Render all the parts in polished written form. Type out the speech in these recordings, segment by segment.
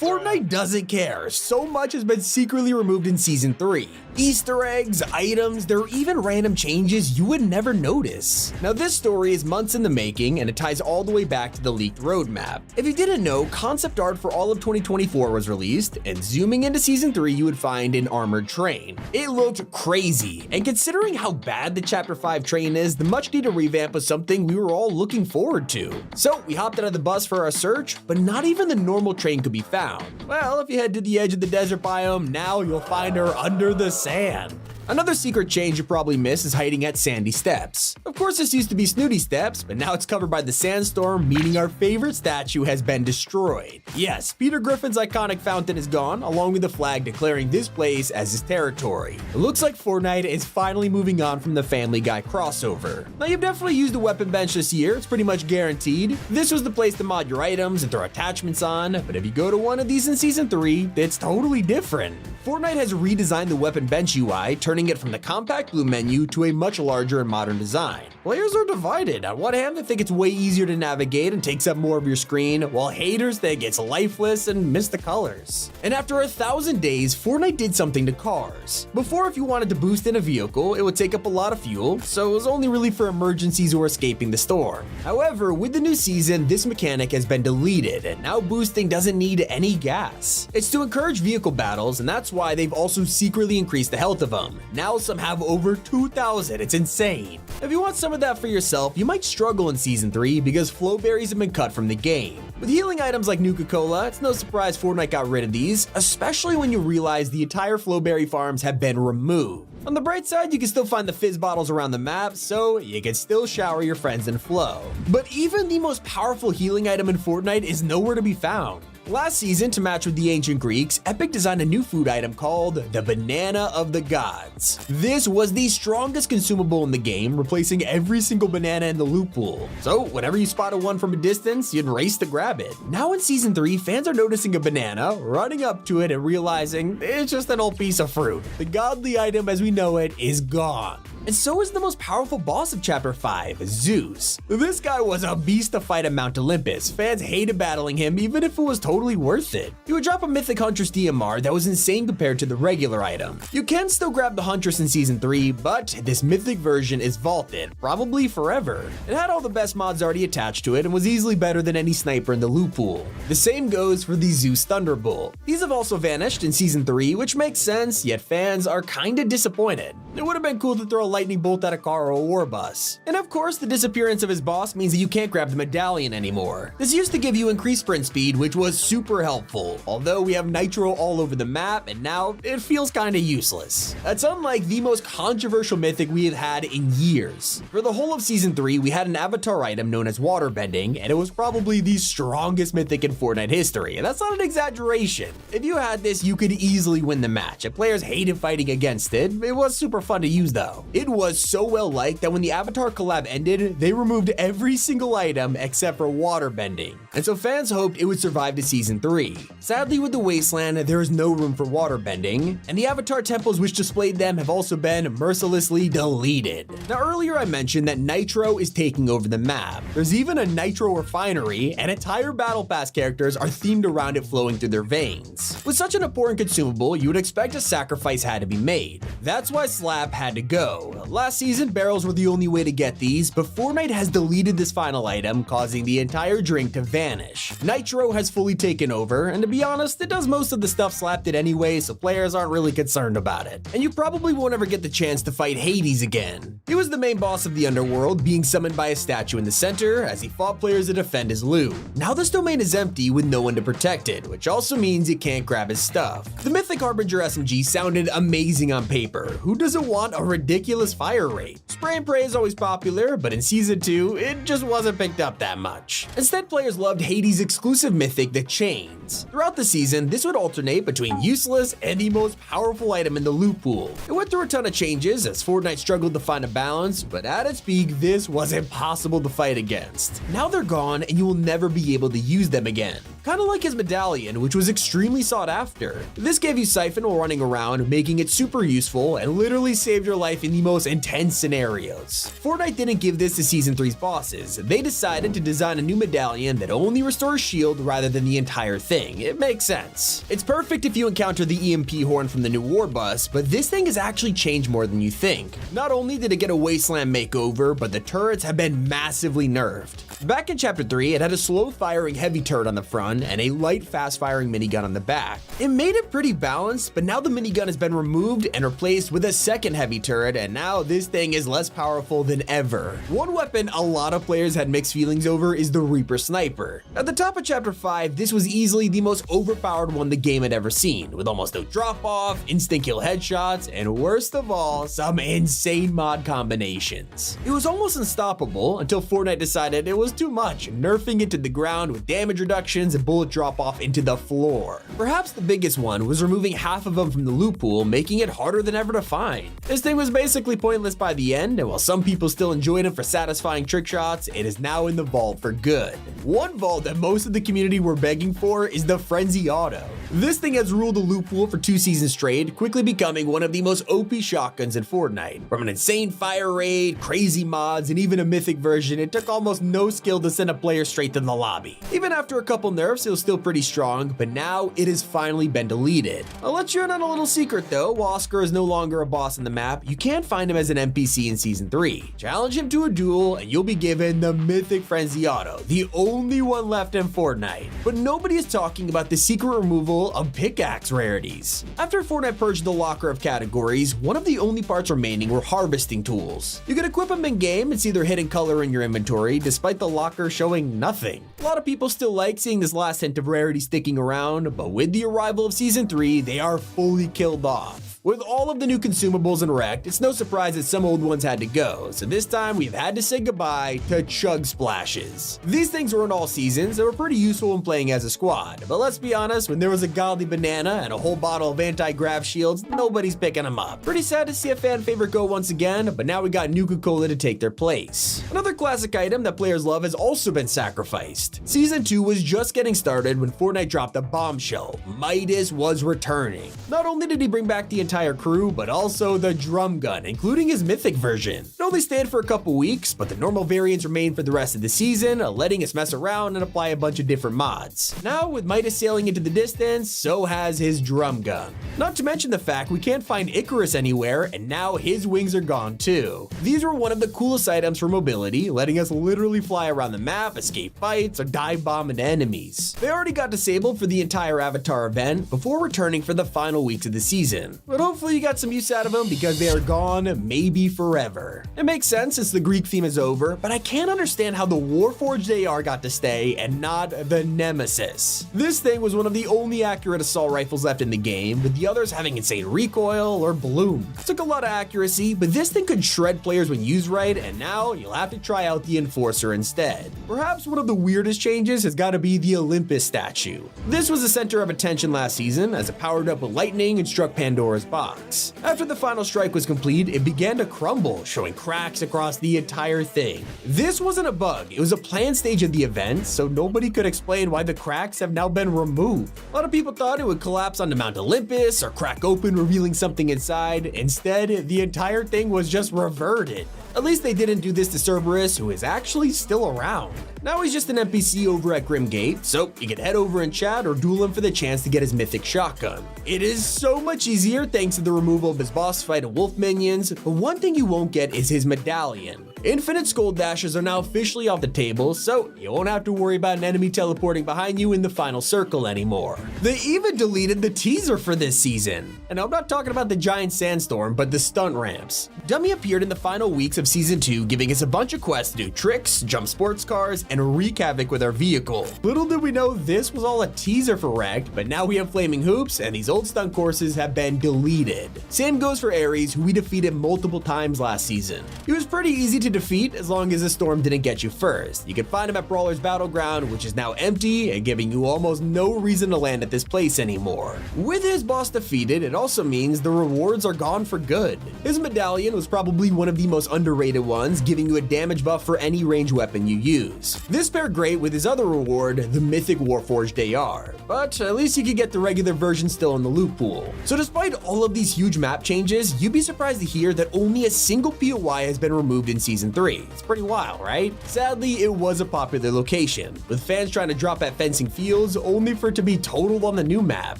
Fortnite doesn't care. So much has been secretly removed in Season 3. Easter eggs, items, there are even random changes you would never notice. Now this story is months in the making and it ties all the way back to the leaked roadmap. If you didn't know, concept art for all of 2024 was released, and zooming into Season 3 you would find an armored train. It looked crazy, and considering how bad the Chapter 5 train is, the much needed revamp was something we were all looking forward to. So we hopped out of the bus for our search, but not even the normal train could be found. Well, if you head to the edge of the desert biome, now you'll find her under the sand. Another secret change you probably missed is hiding at Sandy Steps. Of course, this used to be Snooty Steps, but now it's covered by the sandstorm, meaning our favorite statue has been destroyed. Yes, Peter Griffin's iconic fountain is gone, along with the flag declaring this place as his territory. It looks like Fortnite is finally moving on from the Family Guy crossover. Now, you've definitely used a weapon bench this year, it's pretty much guaranteed. This was the place to mod your items and throw attachments on, but if you go to one of these in Season 3, it's totally different. Fortnite has redesigned the weapon bench UI, turning it from the compact blue menu to a much larger and modern design. Players are divided. On one hand, they think it's way easier to navigate and takes up more of your screen, while haters think it's lifeless and miss the colors. And after 1,000 days, Fortnite did something to cars. Before, if you wanted to boost in a vehicle, it would take up a lot of fuel, so it was only really for emergencies or escaping the storm. However, with the new season, this mechanic has been deleted, and now boosting doesn't need any gas. It's to encourage vehicle battles, and that's why they've also secretly increased the health of them. Now some have over 2,000, it's insane. If you want some of that for yourself, you might struggle in Season 3 because flow berries have been cut from the game. With healing items like Nuka-Cola, it's no surprise Fortnite got rid of these, especially when you realize the entire flowberry farms have been removed. On the bright side, you can still find the fizz bottles around the map, so you can still shower your friends in flow. But even the most powerful healing item in Fortnite is nowhere to be found. Last season, to match with the ancient Greeks, Epic designed a new food item called the Banana of the Gods. This was the strongest consumable in the game, replacing every single banana in the loot pool. So whenever you spotted one from a distance, you'd race to grab it. Now in Season 3, fans are noticing a banana, running up to it and realizing it's just an old piece of fruit. The godly item as we know it is gone. And so is the most powerful boss of Chapter 5, Zeus. This guy was a beast to fight at Mount Olympus. Fans hated battling him even if it was totally worth it. He would drop a Mythic Huntress DMR that was insane compared to the regular item. You can still grab the Huntress in Season 3, but this Mythic version is vaulted, probably forever. It had all the best mods already attached to it and was easily better than any sniper in the loot pool. The same goes for the Zeus Thunderbolt. These have also vanished in Season 3, which makes sense, yet fans are kinda disappointed. It would have been cool to throw a lightning bolt at a car or a war bus. And of course, the disappearance of his boss means that you can't grab the medallion anymore. This used to give you increased sprint speed, which was super helpful, although we have nitro all over the map and now it feels kinda useless. That's unlike the most controversial mythic we have had in years. For the whole of Season 3, we had an avatar item known as waterbending, and it was probably the strongest mythic in Fortnite history, and that's not an exaggeration. If you had this, you could easily win the match, and players hated fighting against it. It was super fun to use though. It was so well liked that when the Avatar collab ended, they removed every single item except for waterbending. And so fans hoped it would survive to Season 3. Sadly, with the Wasteland, there is no room for waterbending, and the Avatar temples which displayed them have also been mercilessly deleted. Now earlier I mentioned that Nitro is taking over the map. There's even a Nitro refinery, and entire Battle Pass characters are themed around it flowing through their veins. With such an important consumable, you would expect a sacrifice had to be made. That's why Slap had to go. Last season, barrels were the only way to get these, but Fortnite has deleted this final item, causing the entire drink to vanish. Nitro has fully taken over, and to be honest, it does most of the stuff Slap did anyway, so players aren't really concerned about it. And you probably won't ever get the chance to fight Hades again. He was the main boss of the underworld, being summoned by a statue in the center as he fought players to defend his loot. Now this domain is empty with no one to protect it, which also means you can't grab his stuff. The Mythic Harbinger SMG sounded amazing on paper. Who doesn't want a ridiculous fire rate? Spray and pray is always popular, but in Season 2, it just wasn't picked up that much. Instead, players loved Hades' exclusive mythic, the Chains. Throughout the season, this would alternate between useless and the most powerful item in the loot pool. It went through a ton of changes as Fortnite struggled to find a balance, but at its peak, this was impossible to fight against. Now they're gone and you will never be able to use them again. kinda like his medallion, which was extremely sought after. This gave you Siphon while running around, making it super useful and literally saved your life in the most intense scenarios. Fortnite didn't give this to Season 3's bosses. They decided to design a new medallion that only restores shield rather than the entire thing. It makes sense. It's perfect if you encounter the EMP horn from the new war bus, but this thing has actually changed more than you think. Not only did it get a wasteland makeover, but the turrets have been massively nerfed. Back in Chapter 3, it had a slow-firing heavy turret on the front and a light, fast-firing minigun on the back. It made it pretty balanced, but now the minigun has been removed and replaced with a second heavy turret, and now this thing is less powerful than ever. One weapon a lot of players had mixed feelings over is the Reaper Sniper. At the top of Chapter 5, this was easily the most overpowered one the game had ever seen, with almost no drop-off, instant kill headshots, and worst of all, some insane mod combinations. It was almost unstoppable until Fortnite decided it was too much, nerfing it to the ground with damage reductions and bullet drop-off into the floor. Perhaps the biggest one was removing half of them from the loot pool, making it harder than ever to find. This thing was basically pointless by the end, and while some people still enjoyed it for satisfying trick shots, it is now in the vault for good. One vault that most of the community were begging for is the Frenzy Auto. This thing has ruled the loot pool for 2 seasons straight, quickly becoming one of the most OP shotguns in Fortnite. From an insane fire rate, crazy mods, and even a mythic version, it took almost no skill to send a player straight to the lobby. Even after a couple nerfs, it was still pretty strong, but now it has finally been deleted. I'll let you in on a little secret though. While Oscar is no longer a boss in the map, you can find him as an NPC in Season 3. Challenge him to a duel, and you'll be given the mythic Frenzy Auto, the only one left in Fortnite. But nobody is talking about the secret removal of pickaxe rarities. After Fortnite purged the locker of categories, one of the only parts remaining were harvesting tools. You can equip them in-game and see their hidden color in your inventory, despite the locker showing nothing. A lot of people still like seeing this last hint of rarity sticking around, but with the arrival of Season 3, they are fully killed off. With all of the new consumables and wrecked, it's no surprise that some old ones had to go, so this time we've had to say goodbye to Chug Splashes. These things were in all seasons and were pretty useful when playing as a squad, but let's be honest, when there was a godly banana and a whole bottle of anti-grav shields, nobody's picking them up. Pretty sad to see a fan favorite go once again, but now we got Nuka-Cola to take their place. Another classic item that players love has also been sacrificed. Season 2 was just getting started when Fortnite dropped a bombshell. Midas was returning. Not only did he bring back the entire crew, but also the drum gun, including his mythic version. It only stayed for a couple weeks, but the normal variants remained for the rest of the season, letting us mess around and apply a bunch of different mods. Now, with Midas sailing into the distance, so has his drum gun. Not to mention the fact we can't find Icarus anywhere, and now his wings are gone too. These were one of the coolest items for mobility, letting us literally fly around the map, escape fights, or dive bomb into enemies. They already got disabled for the entire Avatar event before returning for the final weeks of the season, but hopefully you got some use out of them because they are gone, maybe forever. It makes sense since the Greek theme is over, but I can't understand how the Warforged AR got to stay and not the Nemesis. This thing was one of the only accurate assault rifles left in the game, with the others having insane recoil or bloom. It took a lot of accuracy, but this thing could shred players when used right, and now you'll have to try out the Enforcer instead. Perhaps one of the weirdest changes has got to be the Olympus statue. This was the center of attention last season as it powered up with lightning and struck Pandora's box. After the final strike was complete, it began to crumble, showing cracks across the entire thing. This wasn't a bug, it was a planned stage of the event, so nobody could explain why the cracks have now been removed. A lot of people thought it would collapse onto Mount Olympus or crack open, revealing something inside. Instead, the entire thing was just reverted. At least they didn't do this to Cerberus, who is actually still around. Now he's just an NPC over at Grimgate, so you can head over and chat or duel him for the chance to get his mythic shotgun. It is so much easier thanks to the removal of his boss fight and wolf minions, but one thing you won't get is his medallion. Infinite skull dashes are now officially off the table, so you won't have to worry about an enemy teleporting behind you in the final circle anymore. They even deleted the teaser for this season. And I'm not talking about the giant sandstorm, but the stunt ramps. Dummy appeared in the final weeks of Season 2, giving us a bunch of quests to do tricks, jump sports cars, and wreak havoc with our vehicle. Little did we know this was all a teaser for Wrecked, but now we have flaming hoops, and these old stunt courses have been deleted. Same goes for Ares, who we defeated multiple times last season. He was pretty easy to defeat as long as the storm didn't get you first. You can find him at Brawler's Battleground, which is now empty and giving you almost no reason to land at this place anymore. With his boss defeated, it also means the rewards are gone for good. His medallion was probably one of the most underrated ones, giving you a damage buff for any range weapon you use. This paired great with his other reward, the Mythic Warforged AR, but at least you could get the regular version still in the loot pool. So despite all of these huge map changes, you'd be surprised to hear that only a single POI has been removed in Season 3. It's pretty wild, right? Sadly, it was a popular location, with fans trying to drop at Fencing Fields only for it to be totaled on the new map.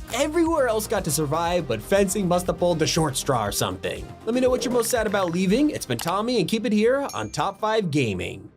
Everywhere else got to survive, but fencing must have pulled the short straw or something. Let me know what you're most sad about leaving. It's been Tommy, and keep it here on Top 5 Gaming.